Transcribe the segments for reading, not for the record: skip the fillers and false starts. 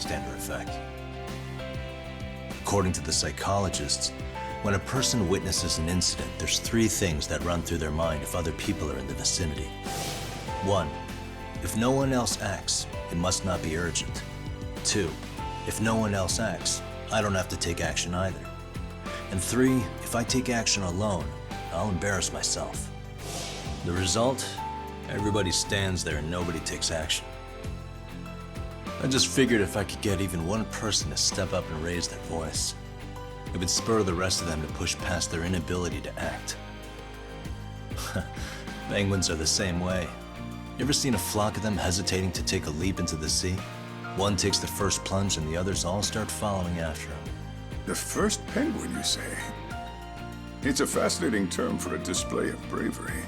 bystander effect. According to the psychologists, when a person witnesses an incident, there's three things that run through their mind if other people are in the vicinity. 1. If no one else acts, it must not be urgent. 2. If no one else acts, I don't have to take action either. And 3. If I take action alone, I'll embarrass myself. The result? Everybody stands there and nobody takes action. I just figured if I could get even one person to step up and raise their voice, it would spur the rest of them to push past their inability to act. Penguins are the same way. You ever seen a flock of them hesitating to take a leap into the sea? One takes the first plunge and the others all start following after him. The first penguin, you say? It's a fascinating term for a display of bravery.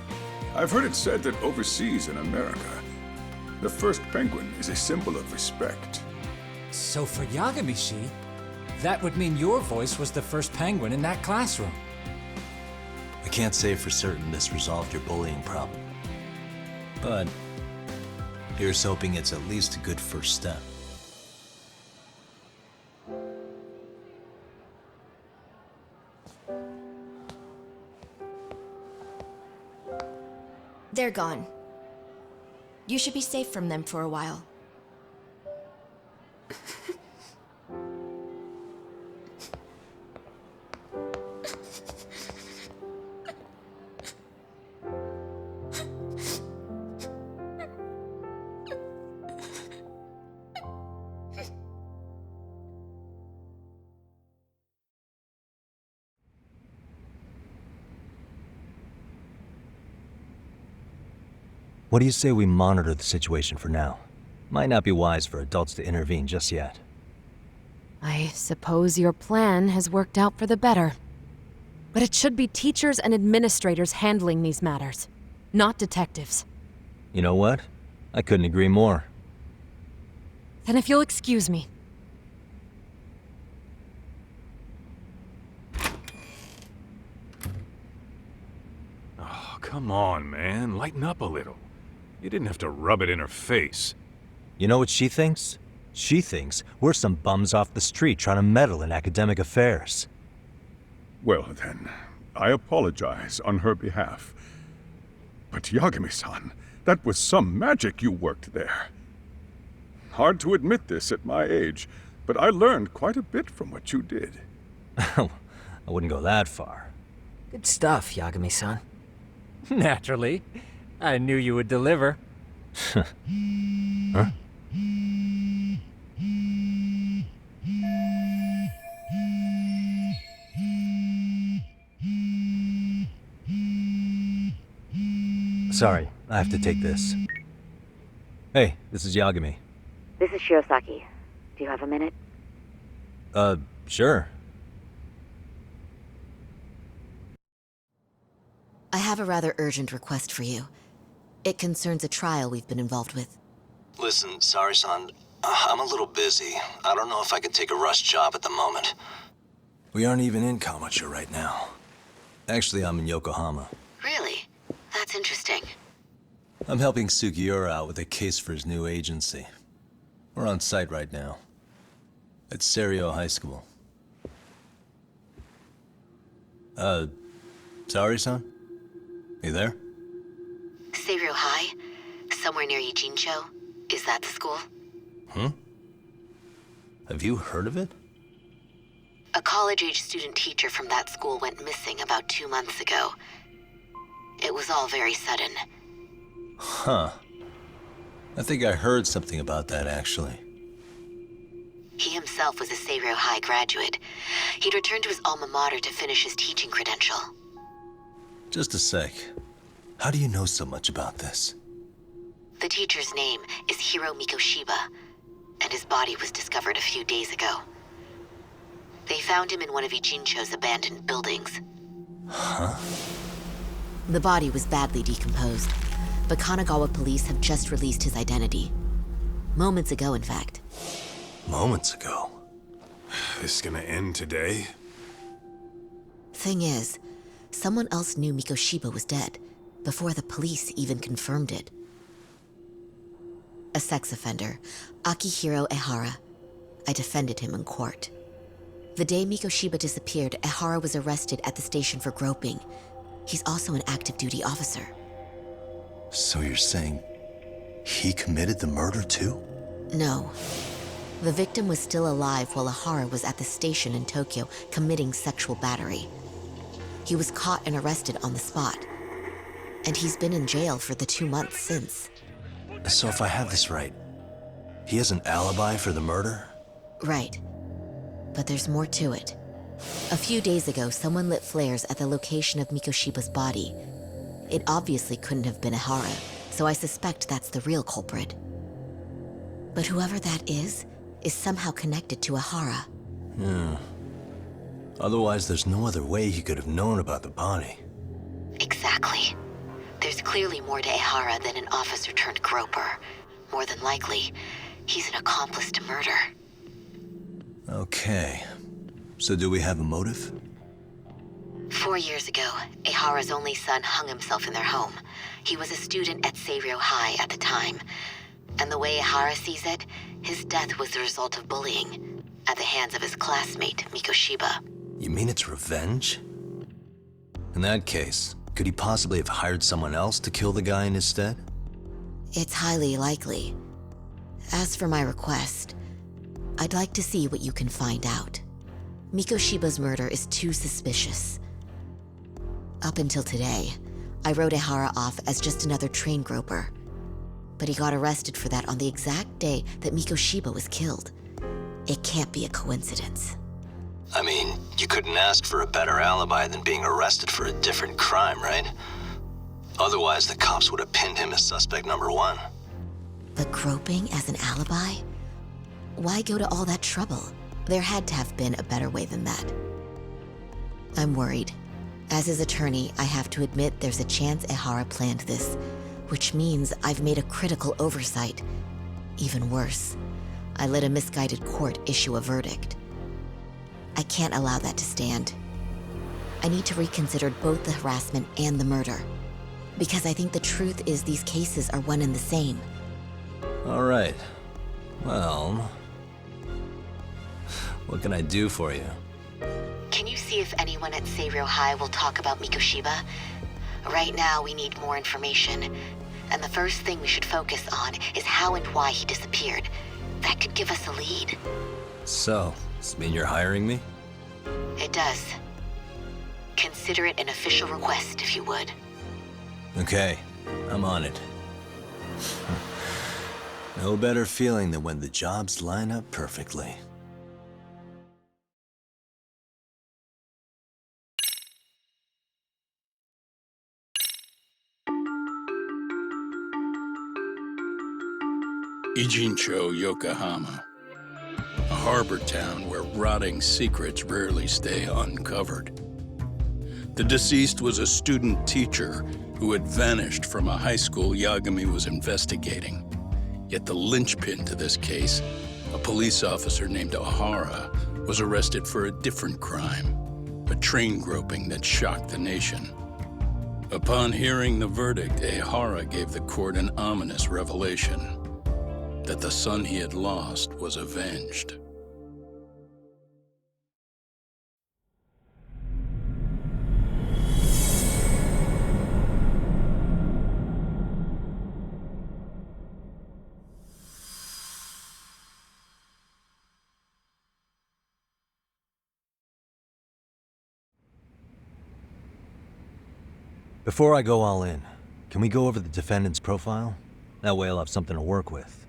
I've heard it said that overseas in America, the first penguin is a symbol of respect. So for Yagami-shi, that would mean your voice was the first penguin in that classroom. I can't say for certain this resolved your bullying problem. But here's hoping it's at least a good first step. They're gone. You should be safe from them for a while. What do you say we monitor the situation for now? Might not be wise for adults to intervene just yet. I suppose your plan has worked out for the better. But it should be teachers and administrators handling these matters, not detectives. You know what? I couldn't agree more. Then if you'll excuse me. Oh, come on, man. Lighten up a little. You didn't have to rub it in her face. You know what she thinks? She thinks we're some bums off the street trying to meddle in academic affairs. Well then, I apologize on her behalf. But Yagami-san, that was some magic you worked there. Hard to admit this at my age, but I learned quite a bit from what you did. I wouldn't go that far. Good stuff, Yagami-san. Naturally. I knew you would deliver. Huh? Sorry, I have to take this. Hey, this is Yagami. This is Shirosaki. Do you have a minute? Sure. I have a rather urgent request for you. It concerns a trial we've been involved with. Listen, sorry-san. I'm a little busy. I don't know if I can take a rush job at the moment. We aren't even in Kawachi right now. Actually, I'm in Yokohama. Really? That's interesting. I'm helping Sugiura out with a case for his new agency. We're on site right now. At Seiryo High School. Sorry-san? You there? Seiryo High? Somewhere near Ijincho? Is that the school? Have you heard of it? A college-age student teacher from that school went missing about 2 months ago. It was all very sudden. Huh. I think I heard something about that, actually. He himself was a Seiryo High graduate. He'd returned to his alma mater to finish his teaching credential. Just a sec. How do you know so much about this? The teacher's name is Hiro Mikoshiba, and his body was discovered a few days ago. They found him in one of Ijincho's abandoned buildings. Huh? The body was badly decomposed, but Kanagawa police have just released his identity. Moments ago, in fact. Moments ago? This is gonna end today? Thing is, someone else knew Mikoshiba was dead, before the police even confirmed it. A sex offender, Akihiro Ehara. I defended him in court. The day Mikoshiba disappeared, Ehara was arrested at the station for groping. He's also an active duty officer. So you're saying he committed the murder too? No. The victim was still alive while Ehara was at the station in Tokyo committing sexual battery. He was caught and arrested on the spot. And he's been in jail for the 2 months since. So if I have this right, he has an alibi for the murder? Right. But there's more to it. A few days ago, someone lit flares at the location of Mikoshiba's body. It obviously couldn't have been Ehara, so I suspect that's the real culprit. But whoever that is somehow connected to Ehara. Yeah. Otherwise, there's no other way he could have known about the body. Exactly. There's clearly more to Ehara than an officer turned groper. More than likely, he's an accomplice to murder. Okay. So do we have a motive? 4 years ago, Ehara's only son hung himself in their home. He was a student at Seiryō High at the time. And the way Ehara sees it, his death was the result of bullying at the hands of his classmate, Mikoshiba. You mean it's revenge? In that case, could he possibly have hired someone else to kill the guy in his stead? It's highly likely. As for my request, I'd like to see what you can find out. Mikoshiba's murder is too suspicious. Up until today, I wrote Ehara off as just another train groper. But he got arrested for that on the exact day that Mikoshiba was killed. It can't be a coincidence. I mean, you couldn't ask for a better alibi than being arrested for a different crime, right? Otherwise, the cops would have pinned him as suspect number 1. But groping as an alibi? Why go to all that trouble? There had to have been a better way than that. I'm worried. As his attorney, I have to admit there's a chance Ehara planned this, which means I've made a critical oversight. Even worse, I let a misguided court issue a verdict. I can't allow that to stand. I need to reconsider both the harassment and the murder, because I think the truth is these cases are one and the same. All right. Well, what can I do for you? Can you see if anyone at Seiryō High will talk about Mikoshiba? Right now, we need more information. And the first thing we should focus on is how and why he disappeared. That could give us a lead. So, does this mean you're hiring me? It does. Consider it an official request, if you would. Okay, I'm on it. No better feeling than when the jobs line up perfectly. Ijincho, Yokohama. A harbor town where rotting secrets rarely stay uncovered. The deceased was a student teacher who had vanished from a high school Yagami was investigating. Yet the linchpin to this case, a police officer named Ehara, was arrested for a different crime, a train groping that shocked the nation. Upon hearing the verdict, Ehara gave the court an ominous revelation: that the son he had lost was avenged. Before I go all in, can we go over the defendant's profile? That way I'll have something to work with.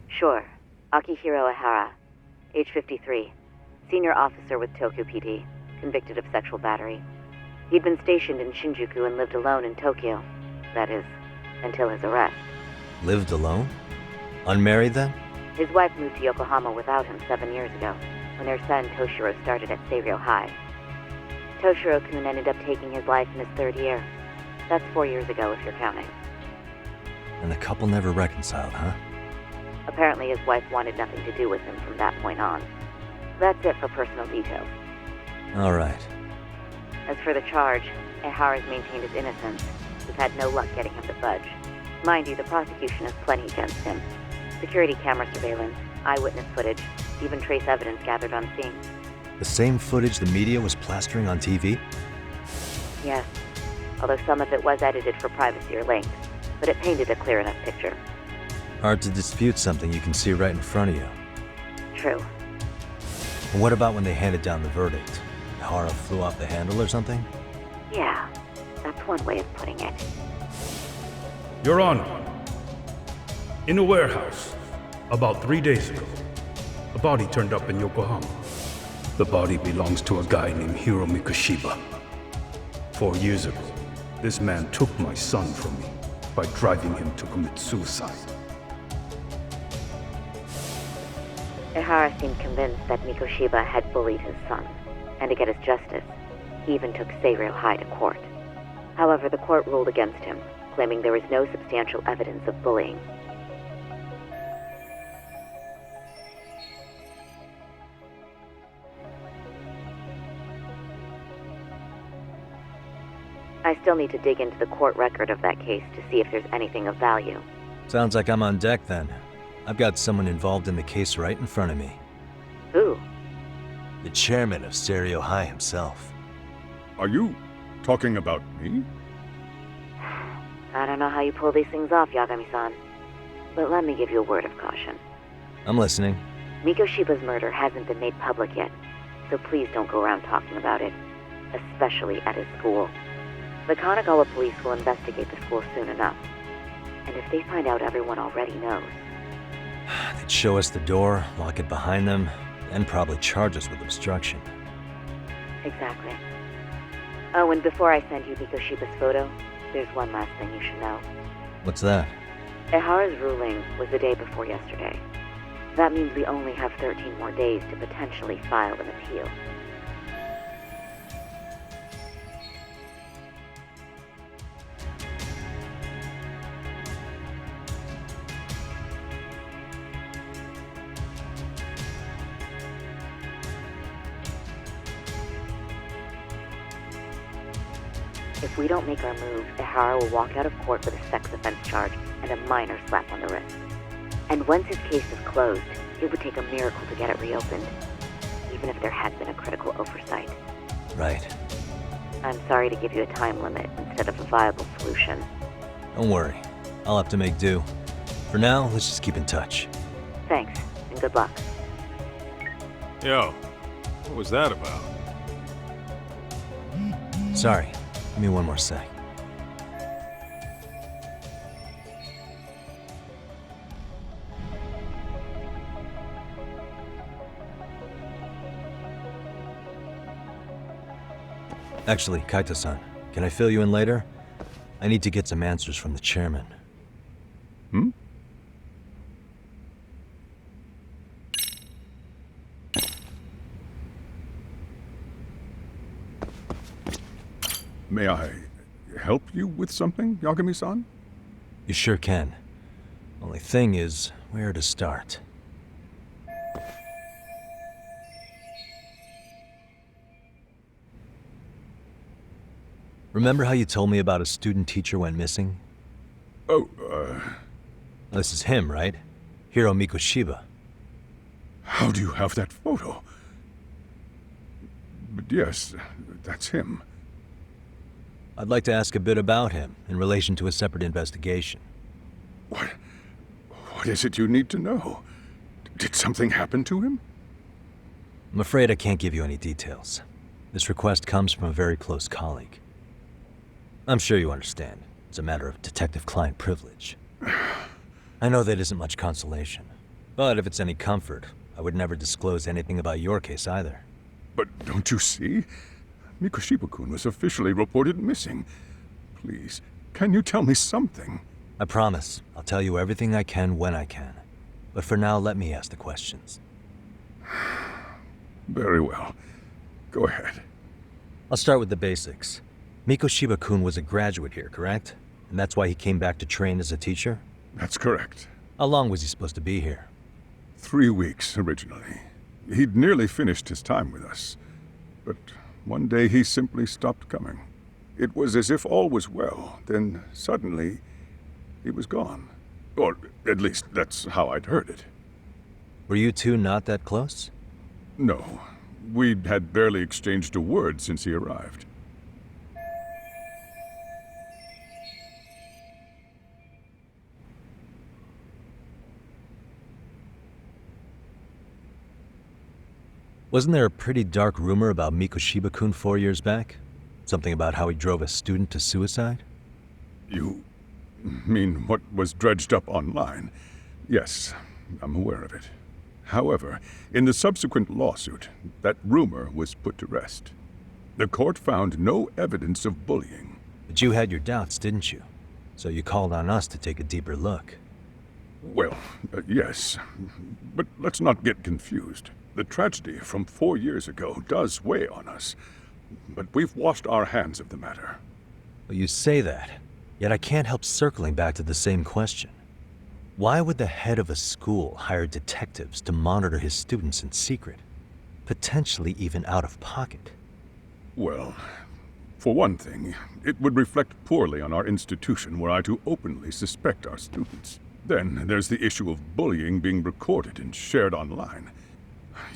Sure. Akihiro Ehara, age 53, senior officer with Tokyo PD, convicted of sexual battery. He'd been stationed in Shinjuku and lived alone in Tokyo. That is, until his arrest. Lived alone? Unmarried then? His wife moved to Yokohama without him 7 years ago, when their son Toshiro started at Seiryō High. Toshiro-kun ended up taking his life in his 3rd year. That's 4 years ago, if you're counting. And the couple never reconciled, huh? Apparently his wife wanted nothing to do with him from that point on. That's it for personal details. All right. As for the charge, Ehara's maintained his innocence. We've had no luck getting him to budge. Mind you, the prosecution has plenty against him. Security camera surveillance, eyewitness footage, even trace evidence gathered on scene. The same footage the media was plastering on TV? Yes, although some of it was edited for privacy or length, but it painted a clear enough picture. Hard to dispute something you can see right in front of you. True. And what about when they handed down the verdict? Ihara flew off the handle or something? Yeah, that's one way of putting it. Your Honor, in a warehouse, about 3 days ago, a body turned up in Yokohama. The body belongs to a guy named Hiro Mikoshiba. 4 years ago, this man took my son from me by driving him to commit suicide. Ihara seemed convinced that Mikoshiba had bullied his son, and to get his justice, he even took Seiryō High to court. However, the court ruled against him, claiming there was no substantial evidence of bullying. I still need to dig into the court record of that case to see if there's anything of value. Sounds like I'm on deck then. I've got someone involved in the case right in front of me. Who? The chairman of Seiryō High himself. Are you talking about me? I don't know how you pull these things off, Yagami-san. But let me give you a word of caution. I'm listening. Mikoshiba's murder hasn't been made public yet, so please don't go around talking about it, especially at his school. The Kanagawa police will investigate the school soon enough. And if they find out everyone already knows... They'd show us the door, lock it behind them, and probably charge us with obstruction. Exactly. Oh, and before I send you Mikoshiba's photo, there's one last thing you should know. What's that? Ihara's ruling was the day before yesterday. That means we only have 13 more days to potentially file an appeal. If we don't make our move, Ihara will walk out of court with a sex offense charge and a minor slap on the wrist. And once his case is closed, it would take a miracle to get it reopened, even if there had been a critical oversight. Right. I'm sorry to give you a time limit instead of a viable solution. Don't worry. I'll have to make do. For now, let's just keep in touch. Thanks, and good luck. Yo, what was that about? Sorry. Give me one more sec. Actually, Kaito-san, can I fill you in later? I need to get some answers from the chairman. Hmm? May I help you with something, Yagami-san? You sure can. Only thing is, where to start? Remember how you told me about a student teacher went missing? Oh, This is him, right? Hiro Mikoshiba. How do you have that photo? But yes, that's him. I'd like to ask a bit about him in relation to a separate investigation. What is it you need to know? Did something happen to him? I'm afraid I can't give you any details. This request comes from a very close colleague. I'm sure you understand. It's a matter of detective-client privilege. I know that isn't much consolation. But if it's any comfort, I would never disclose anything about your case either. But don't you see? Mikoshiba-kun was officially reported missing. Please, can you tell me something? I promise. I'll tell you everything I can when I can. But for now, let me ask the questions. Very well. Go ahead. I'll start with the basics. Mikoshiba-kun was a graduate here, correct? And that's why he came back to train as a teacher? That's correct. How long was he supposed to be here? 3 weeks, originally. He'd nearly finished his time with us. But one day he simply stopped coming. It was as if all was well, then suddenly he was gone. Or at least that's how I'd heard it. Were you two not that close? No. We'd had barely exchanged a word since he arrived. Wasn't there a pretty dark rumor about Mikoshiba-kun 4 years back? Something about how he drove a student to suicide? You mean what was dredged up online? Yes, I'm aware of it. However, in the subsequent lawsuit, that rumor was put to rest. The court found no evidence of bullying. But you had your doubts, didn't you? So you called on us to take a deeper look. Well, yes. But let's not get confused. The tragedy from 4 years ago does weigh on us. But we've washed our hands of the matter. Well, you say that, yet I can't help circling back to the same question. Why would the head of a school hire detectives to monitor his students in secret? Potentially even out of pocket. Well, for one thing, it would reflect poorly on our institution were I to openly suspect our students. Then there's the issue of bullying being recorded and shared online.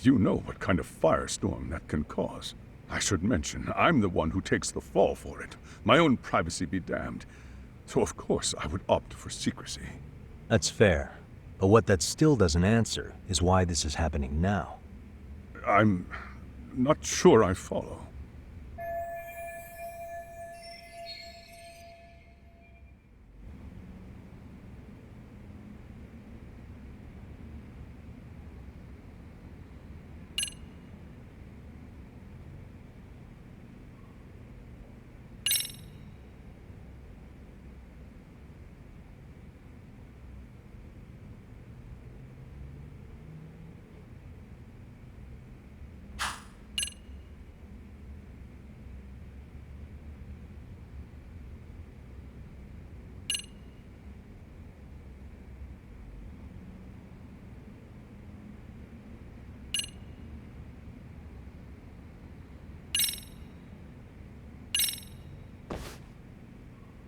You know what kind of firestorm that can cause. I should mention, I'm the one who takes the fall for it. My own privacy be damned. So of course I would opt for secrecy. That's fair. But what that still doesn't answer is why this is happening now. I'm not sure I follow.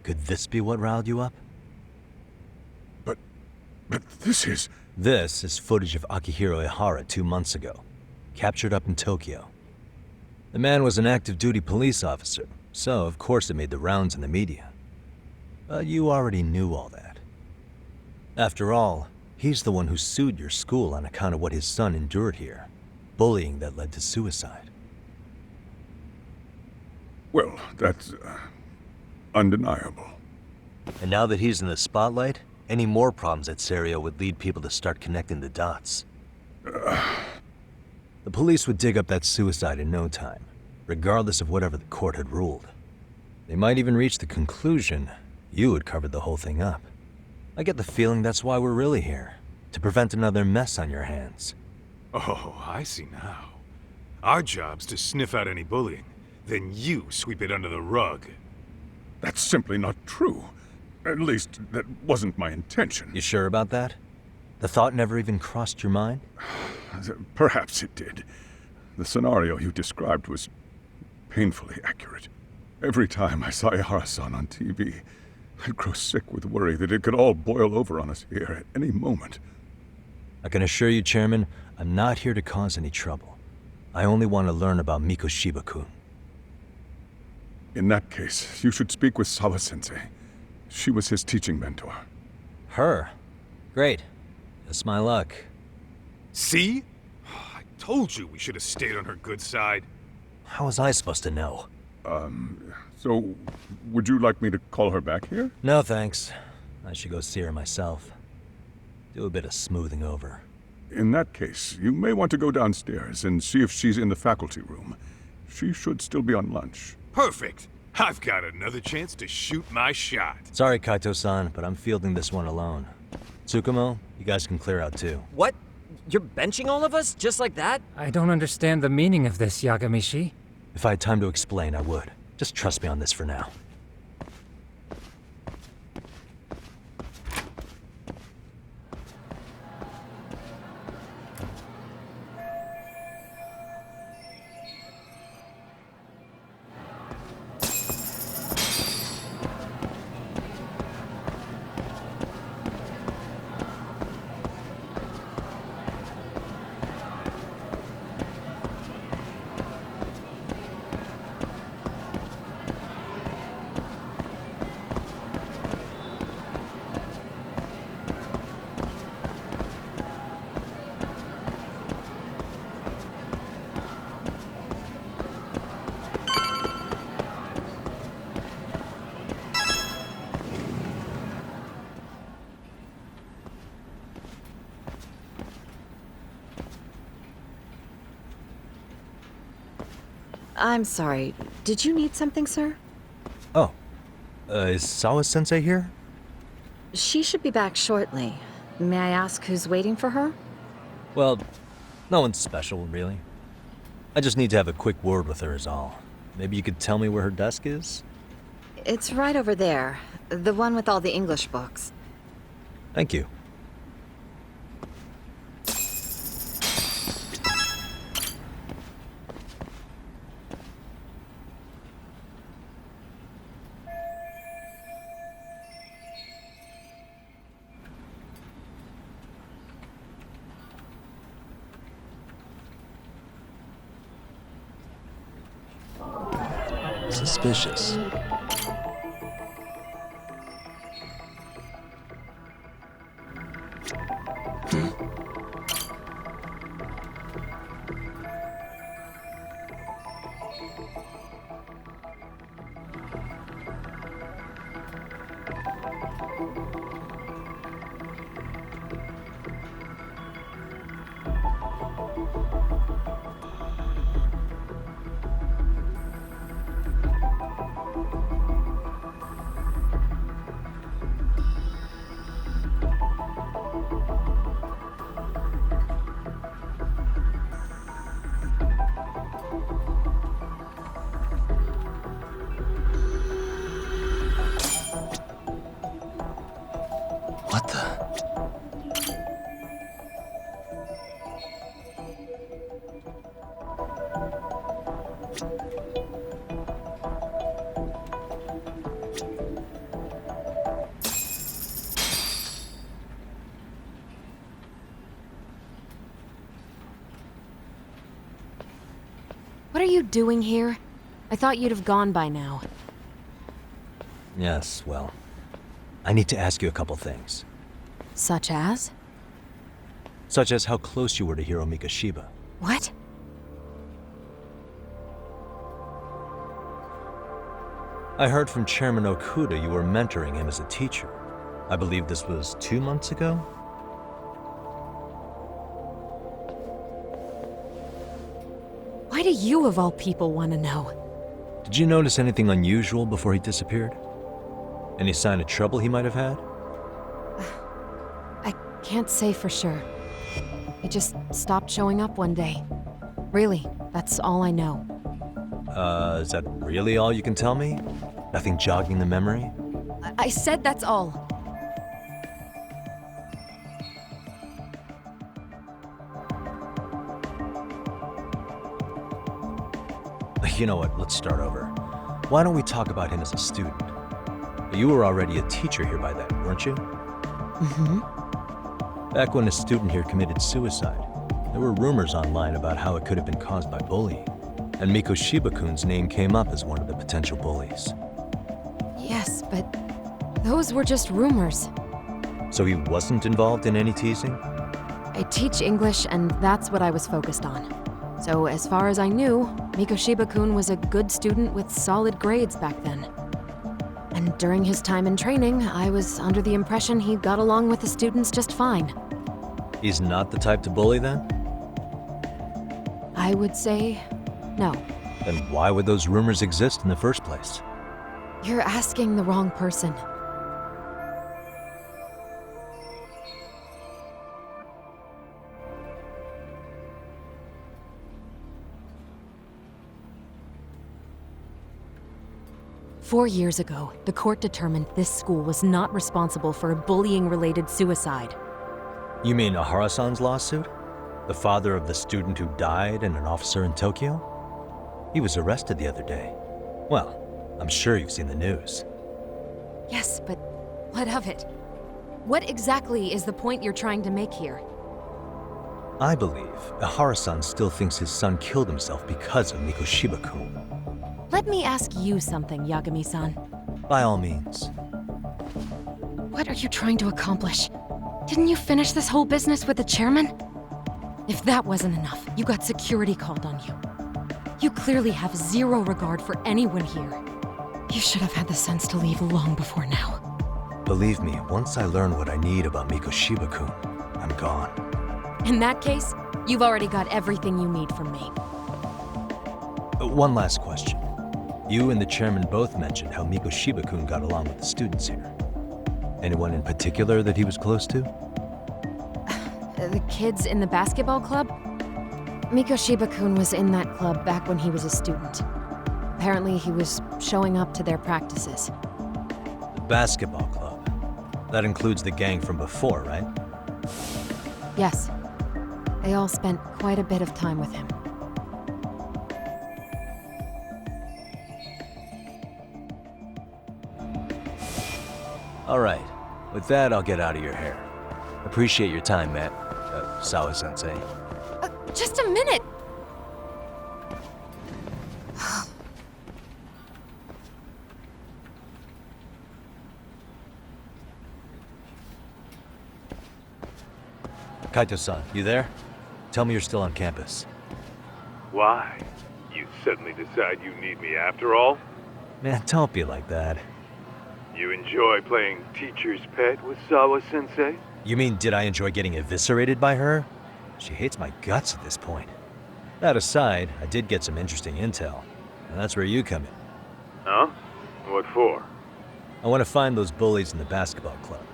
Could this be what riled you up? But this is... This is footage of Akihiro Ihara 2 months ago, captured up in Tokyo. The man was an active duty police officer, so of course it made the rounds in the media. But you already knew all that. After all, he's the one who sued your school on account of what his son endured here. Bullying that led to suicide. Well, that's undeniable. And now that he's in the spotlight, any more problems at Serio would lead people to start connecting the dots. The police would dig up that suicide in no time, regardless of whatever the court had ruled. They might even reach the conclusion you had covered the whole thing up. I get the feeling that's why we're really here, to prevent another mess on your hands. Oh, I see now. Our job's to sniff out any bullying, then you sweep it under the rug. That's simply not true. At least, that wasn't my intention. You sure about that? The thought never even crossed your mind? Perhaps it did. The scenario you described was painfully accurate. Every time I saw Ihara-san on TV, I'd grow sick with worry that it could all boil over on us here at any moment. I can assure you, Chairman, I'm not here to cause any trouble. I only want to learn about Mikoshiba-kun. In that case, you should speak with Sawa-sensei. She was his teaching mentor. Her? Great. That's my luck. See? I told you we should have stayed on her good side. How was I supposed to know? So, would you like me to call her back here? No, thanks. I should go see her myself. Do a bit of smoothing over. In that case, you may want to go downstairs and see if she's in the faculty room. She should still be on lunch. Perfect! I've got another chance to shoot my shot. Sorry, Kaito-san, but I'm fielding this one alone. Tsukumo, you guys can clear out too. What? You're benching all of us? Just like that? I don't understand the meaning of this, Yagamishi. If I had time to explain, I would. Just trust me on this for now. I'm sorry. Did you need something, sir? Oh, is Sawa-sensei here? She should be back shortly. May I ask who's waiting for her? Well, no one's special, really. I just need to have a quick word with her is all. Maybe you could tell me where her desk is? It's right over there. The one with all the English books. Thank you. Suspicious. What the? What are you doing here? I thought you'd have gone by now. Yes, well, I need to ask you a couple things. Such as? Such as how close you were to Hiro Mikoshiba. What? I heard from Chairman Okuda you were mentoring him as a teacher. I believe this was 2 months ago? Why do you, of all people, want to know? Did you notice anything unusual before he disappeared? Any sign of trouble he might have had? I can't say for sure. He just stopped showing up one day. Really, that's all I know. Is that really all you can tell me? Nothing jogging the memory? I said that's all. You know what, let's start over. Why don't we talk about him as a student? You were already a teacher here by then, weren't you? Mm-hmm. Back when a student here committed suicide, there were rumors online about how it could have been caused by bullying, and Mikoshiba-kun's name came up as one of the potential bullies. Yes, but those were just rumors. So he wasn't involved in any teasing? I teach English, and that's what I was focused on. So as far as I knew, Mikoshiba-kun was a good student with solid grades back then. And during his time in training, I was under the impression he got along with the students just fine. He's not the type to bully then? I would say no. Then why would those rumors exist in the first place? You're asking the wrong person. "4 years ago, the court determined this school was not responsible for a bullying-related suicide." You mean Ahara-san's lawsuit? The father of the student who died and an officer in Tokyo? He was arrested the other day. Well, I'm sure you've seen the news. Yes, but what of it? What exactly is the point you're trying to make here? I believe Ahara-san still thinks his son killed himself because of Mikoshiba-kun. Let me ask you something, Yagami-san. By all means. What are you trying to accomplish? Didn't you finish this whole business with the chairman? If that wasn't enough, you got security called on you. You clearly have zero regard for anyone here. You should have had the sense to leave long before now. Believe me, once I learn what I need about Mikoshiba-kun, I'm gone. In that case, you've already got everything you need from me. One last question. You and the chairman both mentioned how Mikoshiba-kun got along with the students here. Anyone in particular that he was close to? The kids in the basketball club? Mikoshiba-kun was in that club back when he was a student. Apparently, he was showing up to their practices. The basketball club. That includes the gang from before, right? Yes. They all spent quite a bit of time with him. All right. With that, I'll get out of your hair. Appreciate your time, Matt. Sawa-sensei. Just a minute! Kaito-san, you there? Tell me you're still on campus. Why? You suddenly decide you need me after all? Man, don't be like that. You enjoy playing teacher's pet with Sawa-sensei? You mean, did I enjoy getting eviscerated by her? She hates my guts at this point. That aside, I did get some interesting intel, and that's where you come in. Huh? What for? I want to find those bullies in the basketball club.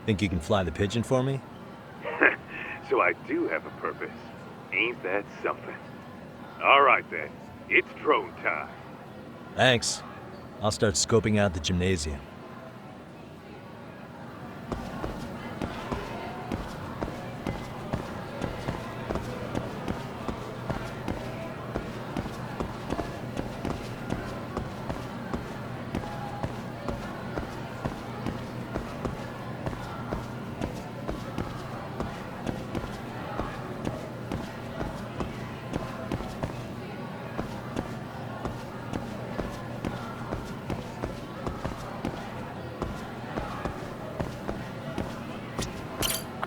Think you can fly the pigeon for me? So I do have a purpose. Ain't that something? All right then, it's drone time. Thanks. I'll start scoping out the gymnasium.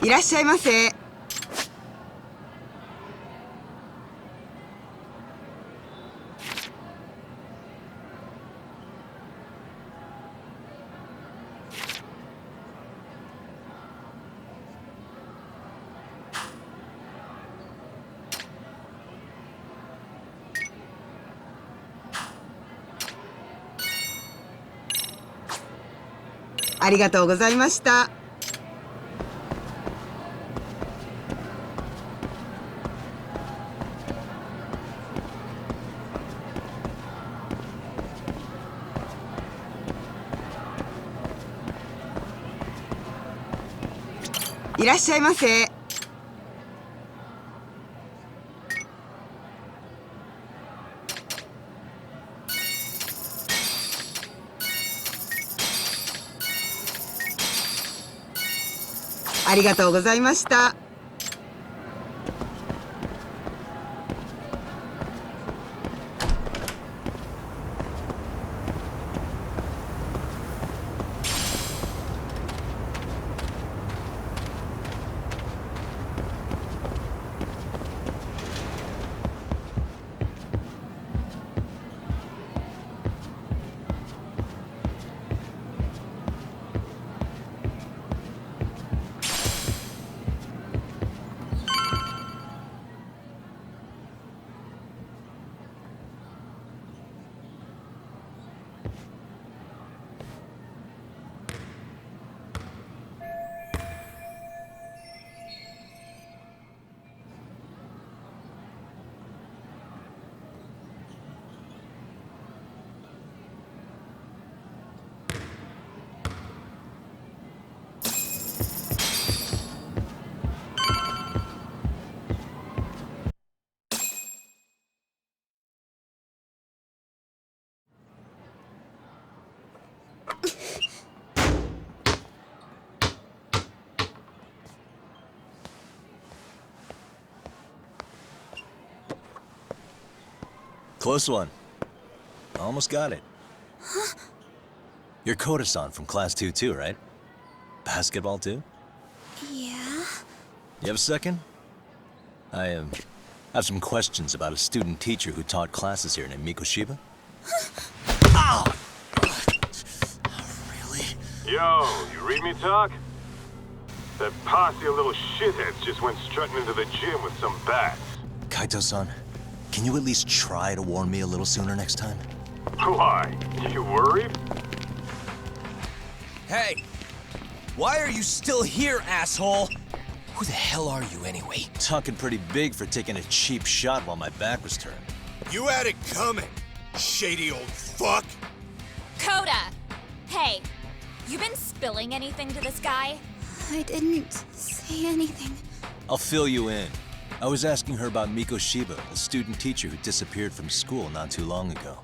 いらっしゃいませ。ありがとうございました。いらっしゃいませ。ありがとうございました。Close one. Almost got it. Huh? You're Koda-san from Class 2 too, right? Basketball too? Yeah? You have a second? I have some questions about a student teacher who taught classes here named Mikoshiba. Ow! Really? Yo, you read me talk? That posse of little shitheads just went strutting into the gym with some bats. Kaito-san, Can you at least try to warn me a little sooner next time? Why? You worried? Hey! Why are you still here, asshole? Who the hell are you anyway? Talking pretty big for taking a cheap shot while my back was turned. You had it coming, shady old fuck. Coda! Hey, you been spilling anything to this guy? I didn't say anything. I'll fill you in. I was asking her about Miko Shiba, the student teacher who disappeared from school not too long ago.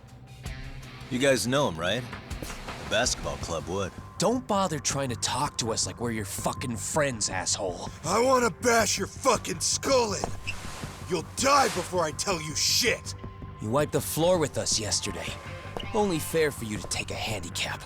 You guys know him, right? The basketball club would. Don't bother trying to talk to us like we're your fucking friends, asshole. I want to bash your fucking skull in. You'll die before I tell you shit. You wiped the floor with us yesterday. Only fair for you to take a handicap.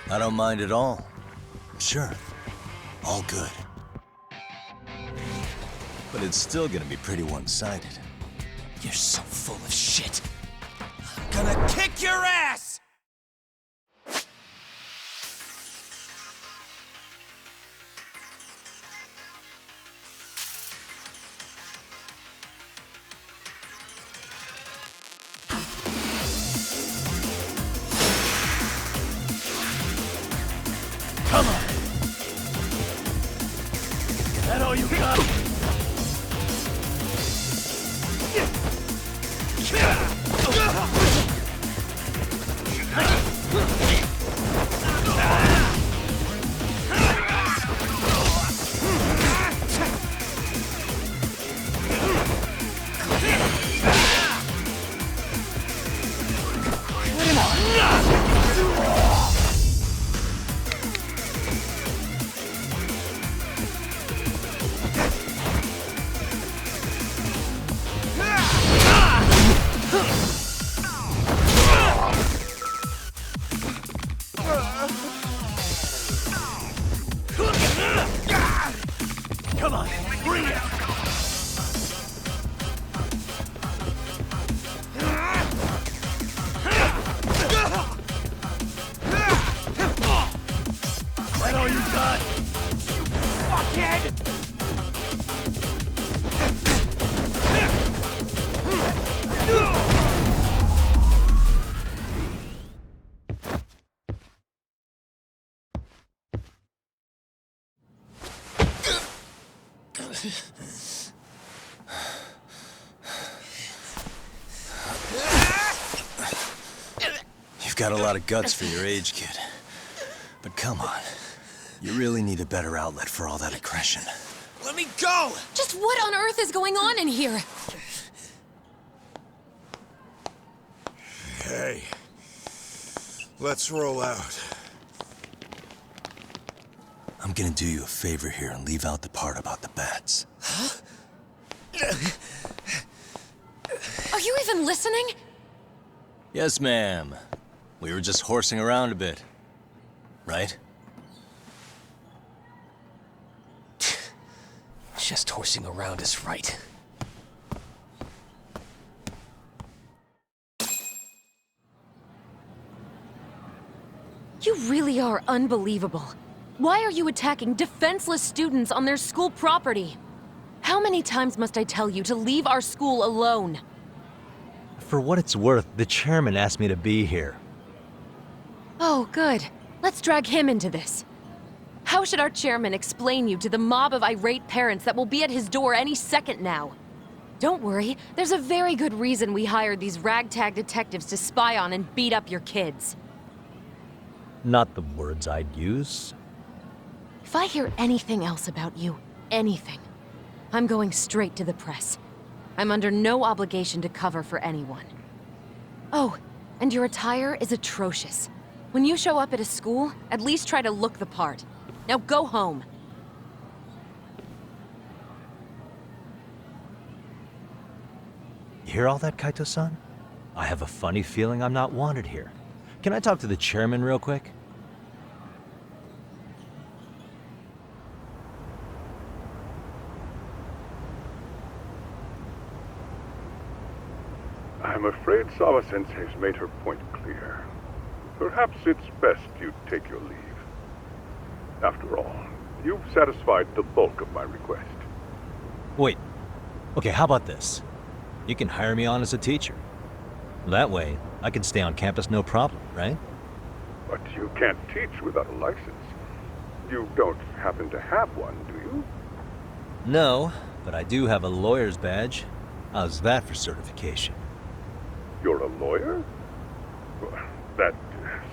I don't mind at all. Sure, all good. But it's still gonna be pretty one-sided. You're so full of shit. I'm gonna kick your ass! Come on! Is that all you got? Come on, bring it! That all you got? Fuckhead! You've got a lot of guts for your age, kid. But come on. You really need a better outlet for all that aggression. Let me go! Just what on earth is going on in here? Hey. Let's roll out. I'm gonna do you a favor here and leave out the part about the bats. Huh? Are you even listening? Yes, ma'am. We were just horsing around a bit. Right? Just horsing around is right. You really are unbelievable. Why are you attacking defenseless students on their school property? How many times must I tell you to leave our school alone? For what it's worth, the chairman asked me to be here. Oh, good. Let's drag him into this. How should our chairman explain you to the mob of irate parents that will be at his door any second now? Don't worry, there's a very good reason we hired these ragtag detectives to spy on and beat up your kids. Not the words I'd use. If I hear anything else about you, anything, I'm going straight to the press. I'm under no obligation to cover for anyone. Oh, and your attire is atrocious. When you show up at a school, at least try to look the part. Now go home. You hear all that, Kaito-san? I have a funny feeling I'm not wanted here. Can I talk to the chairman real quick? I'm afraid Sawa-sensei's made her point clear. Perhaps it's best you take your leave. After all, you've satisfied the bulk of my request. Wait. Okay, how about this? You can hire me on as a teacher. That way, I can stay on campus no problem, right? But you can't teach without a license. You don't happen to have one, do you? No, but I do have a lawyer's badge. How's that for certification? You're a lawyer? Well, that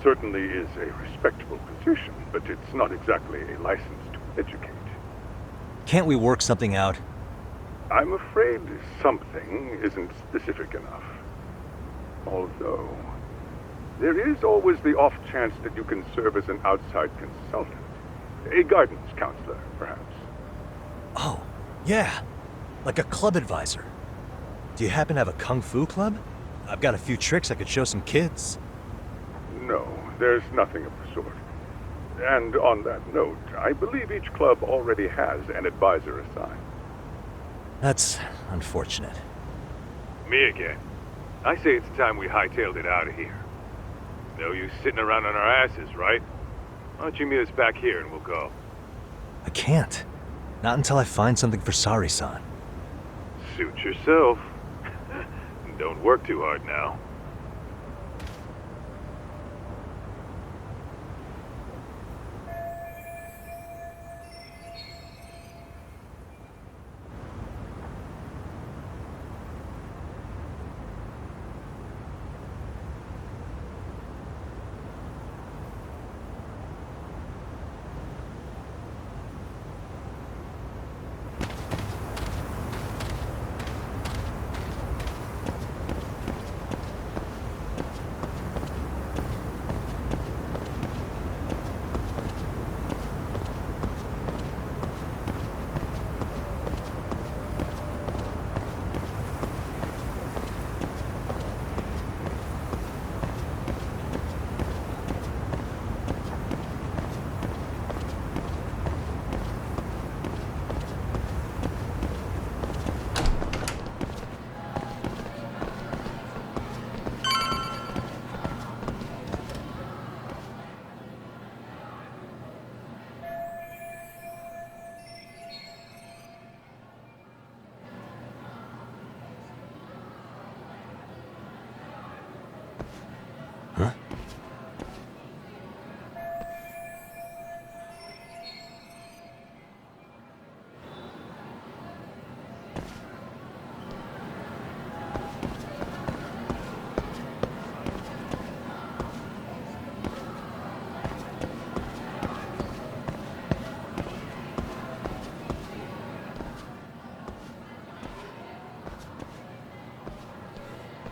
certainly is a respectable position, but it's not exactly a license to educate. Can't we work something out? I'm afraid something isn't specific enough. Although, there is always the off chance that you can serve as an outside consultant. A guidance counselor, perhaps. Oh, yeah. Like a club advisor. Do you happen to have a kung fu club? I've got a few tricks I could show some kids. No, there's nothing of the sort. And on that note, I believe each club already has an advisor assigned. That's unfortunate. Me again. I say it's time we hightailed it out of here. No use sitting around on our asses, right? Why don't you meet us back here and we'll go? I can't. Not until I find something for Sari-san. Suit yourself. Don't work too hard now.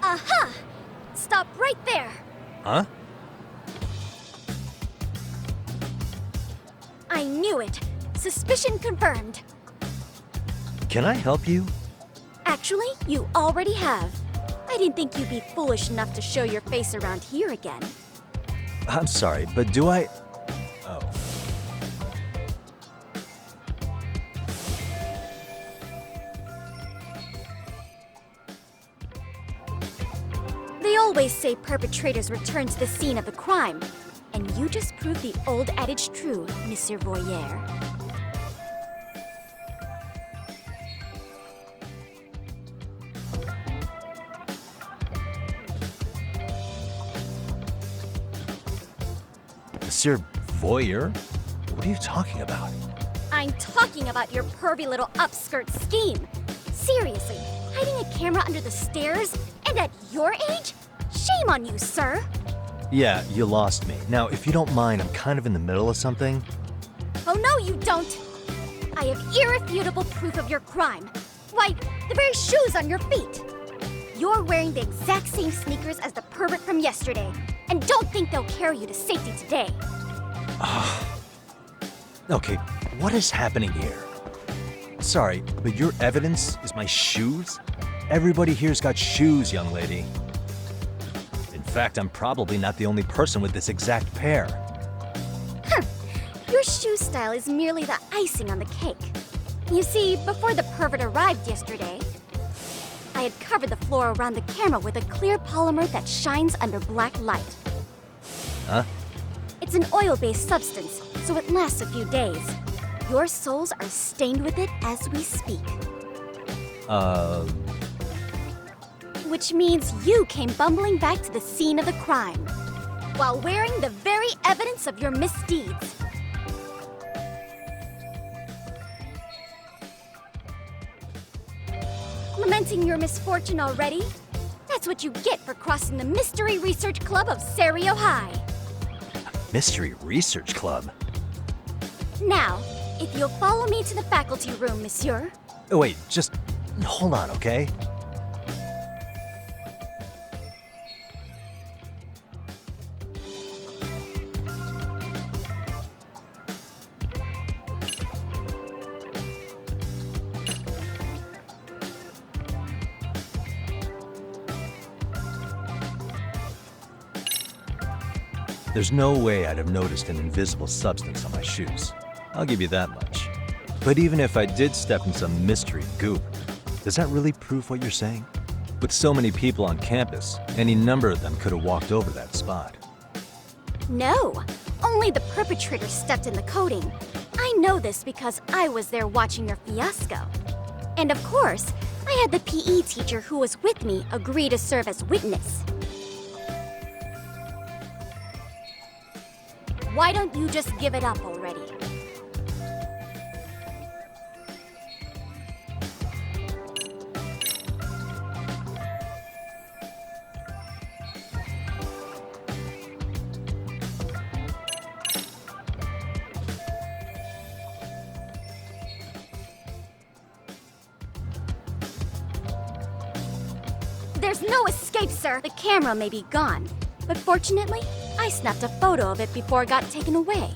Aha! Stop right there! Huh? I knew it! Suspicion confirmed. Can I help you? Actually, you already have. I didn't think you'd be foolish enough to show your face around here again. I'm sorry, but do I... Oh. They always say perpetrators return to the scene of the crime. And you just proved the old adage true, Monsieur Voyer. Monsieur Voyer? What are you talking about? I'm talking about your pervy little upskirt scheme. Seriously, hiding a camera under the stairs? And at your age? Shame on you, sir. Yeah, you lost me. Now, if you don't mind, I'm kind of in the middle of something. Oh, no, you don't. I have irrefutable proof of your crime. Why, the very shoes on your feet. You're wearing the exact same sneakers as the pervert from yesterday. And don't think they'll carry you to safety today. Okay, what is happening here? Sorry, but your evidence is my shoes? Everybody here's got shoes, young lady. In fact, I'm probably not the only person with this exact pair. Your shoe style is merely the icing on the cake. You see, before the pervert arrived yesterday, I had covered the floor around the camera with a clear polymer that shines under black light. Huh? It's an oil-based substance, so it lasts a few days. Your soles are stained with it as we speak. Which means you came bumbling back to the scene of the crime, while wearing the very evidence of your misdeeds. Lamenting your misfortune already? That's what you get for crossing the Mystery Research Club of Serio High. Mystery Research Club? Now, if you'll follow me to the faculty room, monsieur. Oh, wait, just hold on, okay? There's no way I'd have noticed an invisible substance on my shoes. I'll give you that much. But even if I did step in some mystery goop, does that really prove what you're saying? With so many people on campus, any number of them could have walked over that spot. No, only the perpetrator stepped in the coating. I know this because I was there watching your fiasco. And of course, I had the PE teacher who was with me agree to serve as witness. Why don't you just give it up already? There's no escape, sir. The camera may be gone, but fortunately, I snapped a photo of it before it got taken away.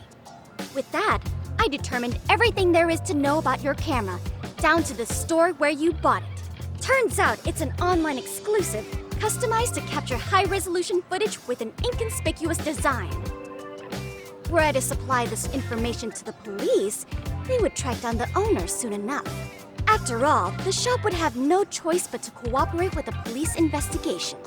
With that, I determined everything there is to know about your camera, down to the store where you bought it. Turns out it's an online exclusive, customized to capture high-resolution footage with an inconspicuous design. Were I to supply this information to the police, they would track down the owner soon enough. After all, the shop would have no choice but to cooperate with the police investigation.